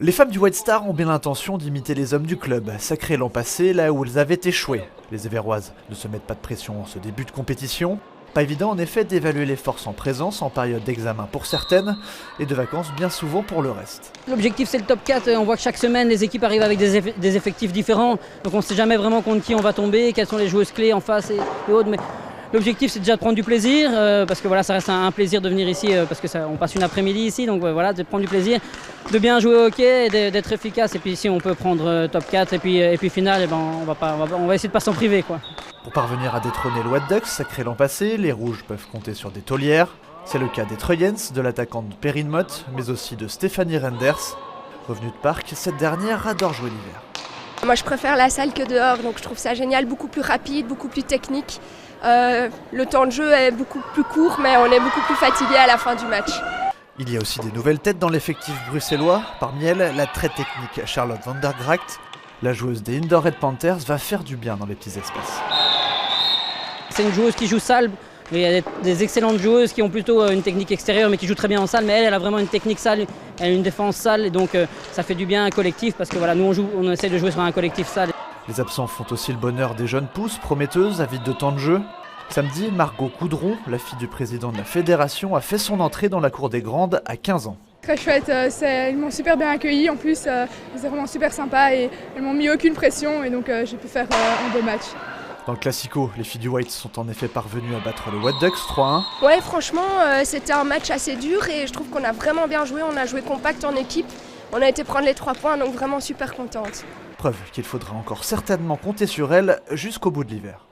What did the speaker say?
Les femmes du White Star ont bien l'intention d'imiter les hommes du club, sacrés l'an passé là où elles avaient échoué. Les Évéroises ne se mettent pas de pression en ce début de compétition. Pas évident en effet d'évaluer les forces en présence en période d'examen pour certaines et de vacances bien souvent pour le reste. L'objectif c'est le top 4, on voit que chaque semaine les équipes arrivent avec des effectifs différents, donc on ne sait jamais vraiment contre qui on va tomber, quelles sont les joueuses clés en face et autres. Mais l'objectif c'est déjà de prendre du plaisir, parce que voilà, ça reste un plaisir de venir ici, parce qu'on passe une après-midi ici, donc voilà, de prendre du plaisir, de bien jouer au hockey et d'être efficace. Et puis si on peut prendre top 4 et puis finale, et ben on va essayer de pas s'en priver, quoi. Pour parvenir à détrôner le White Ducks, sacré l'an passé, les Rouges peuvent compter sur des taulières. C'est le cas des Trojens, de l'attaquante Perrine Mott, mais aussi de Stéphanie Renders. Revenue de parc, cette dernière adore jouer l'hiver. Moi je préfère la salle que dehors, donc je trouve ça génial, beaucoup plus rapide, beaucoup plus technique. Le temps de jeu est beaucoup plus court, mais on est beaucoup plus fatigué à la fin du match. Il y a aussi des nouvelles têtes dans l'effectif bruxellois. Parmi elles, la très technique Charlotte van der Gracht. La joueuse des Indoor Red Panthers va faire du bien dans les petits espaces. C'est une joueuse qui joue salle. Il y a des excellentes joueuses qui ont plutôt une technique extérieure mais qui jouent très bien en salle, mais elle a vraiment une technique salle, elle a une défense salle et donc ça fait du bien à un collectif parce que voilà, nous on essaie de jouer sur un collectif salle. Les absents font aussi le bonheur des jeunes pousses prometteuses avides de temps de jeu. Samedi, Margot Coudron, la fille du président de la fédération, a fait son entrée dans la cour des grandes à 15 ans. Très chouette, ils m'ont super bien accueilli, en plus c'est vraiment super sympa et elles m'ont mis aucune pression et donc j'ai pu faire un beau match. Dans le Classico, les filles du White sont en effet parvenues à battre le White Ducks 3-1. Ouais, franchement, c'était un match assez dur et je trouve qu'on a vraiment bien joué, on a joué compact en équipe, on a été prendre les 3 points, donc vraiment super contente. Preuve qu'il faudra encore certainement compter sur elles jusqu'au bout de l'hiver.